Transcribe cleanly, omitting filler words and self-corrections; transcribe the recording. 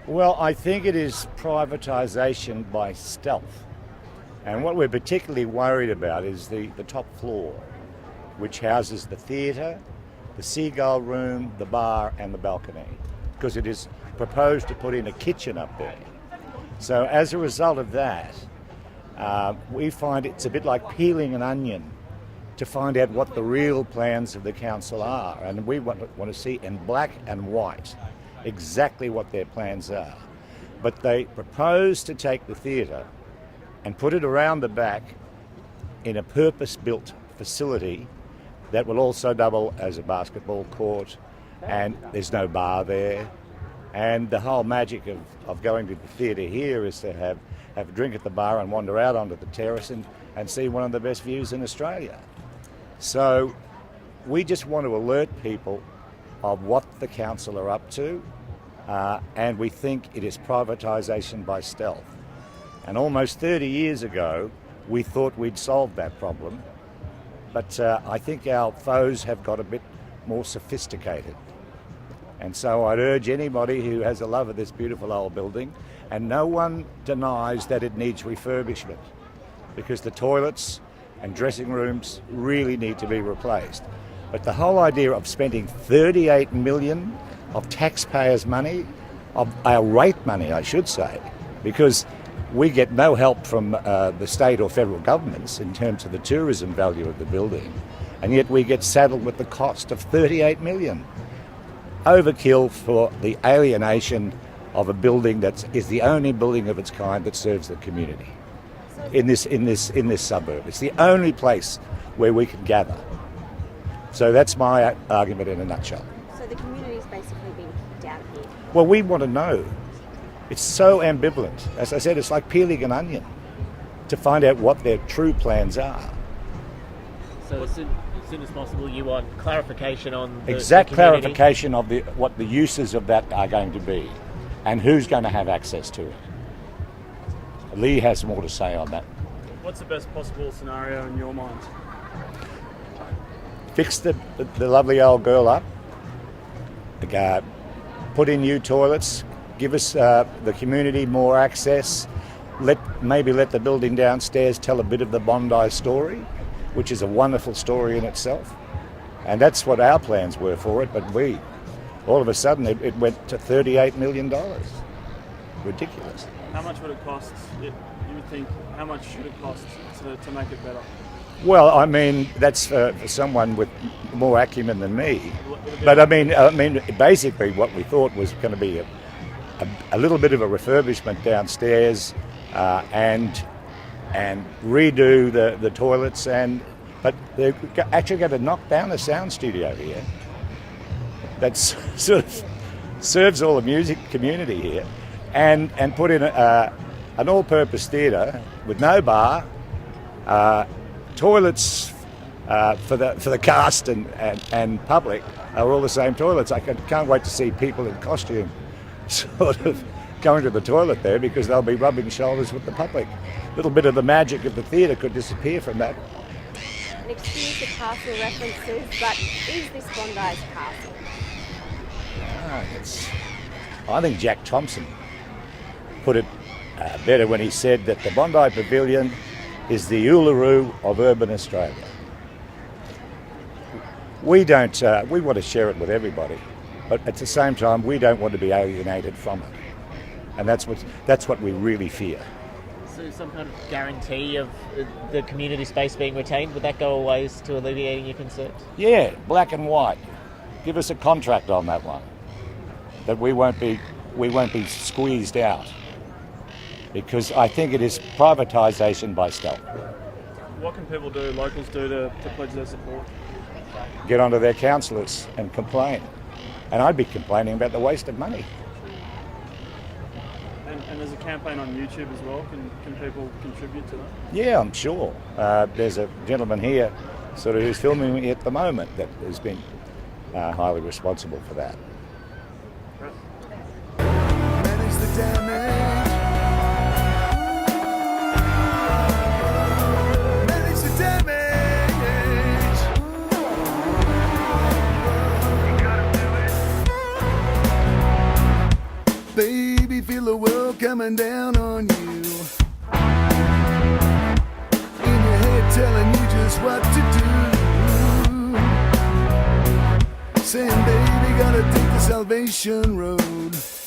Well, I think it is privatisation by stealth. And what we're particularly worried about is the top floor, which houses the theatre, the seagull room, the bar and the balcony, because it is proposed to put in a kitchen up there. So as a result of that, we find it's a bit like peeling an onion to find out what the real plans of the council are. And we want to see in black and white exactly what their plans are. But they propose to take the theatre and put it around the back in a purpose-built facility that will also double as a basketball court, and there's no bar there. And the whole magic of going to the theatre here is to have a drink at the bar and wander out onto the terrace and see one of the best views in Australia. So we just want to alert people of what the council are up to, and we think it is privatisation by stealth. And almost 30 years ago, we thought we'd solved that problem, but I think our foes have got a bit more sophisticated. And so I'd urge anybody who has a love of this beautiful old building, and no one denies that it needs refurbishment, because the toilets and dressing rooms really need to be replaced. But the whole idea of spending 38 million of taxpayers' money, of our rate money, I should say, because we get no help from the state or federal governments in terms of the tourism value of the building, and yet we get saddled with the cost of 38 million. Overkill for the alienation of a building that is the only building of its kind that serves the community in this suburb. It's the only place where we can gather. So that's my argument in a nutshell. So the community's basically been kicked out here. Well, we want to know. It's so ambivalent. As I said, it's like peeling an onion to find out what their true plans are. So as soon as possible, you want clarification on the Exact the community. clarification of what the uses of that are going to be and who's going to have access to it. Lee has more to say on that. What's the best possible scenario in your mind? Fix the lovely old girl up, put in new toilets, give us the community more access, maybe let the building downstairs tell a bit of the Bondi story, which is a wonderful story in itself. And that's what our plans were for it, but all of a sudden it went to $38 million. Ridiculous. How much would it cost, you would think, how much should it cost to make it better? Well, I mean, that's for someone with more acumen than me. But I mean, basically what we thought was going to be a little bit of a refurbishment downstairs and redo the toilets, but they're actually going to knock down the sound studio here. That's sort of serves all the music community here, and put in an all-purpose theatre with no bar, toilets for the cast and public are all the same toilets. I can't wait to see people in costume sort of going to the toilet there, because they'll be rubbing shoulders with the public. A little bit of the magic of the theatre could disappear from that. And excuse the castle references, but is this Bondi's castle? I think Jack Thompson put it better when he said that the Bondi Pavilion is the Uluru of urban Australia. We want to share it with everybody, but at the same time we don't want to be alienated from it, and that's what we really fear. So some kind of guarantee of the community space being retained, would that go a ways to alleviating your concerns? Yeah, black and white. Give us a contract on that one, that we won't be squeezed out, because I think it is privatisation by stealth. What can people do, locals do, to pledge their support? Get onto their councillors and complain. And I'd be complaining about the waste of money. And there's a campaign on YouTube as well. Can people contribute to that? Yeah, I'm sure. There's a gentleman here who's filming me at the moment that has been highly responsible for that. Manage the damage. Manage the damage. You gotta do it. Baby, feel the world coming down on you. In your head telling you just what to do. Saying, baby, gotta take the salvation road.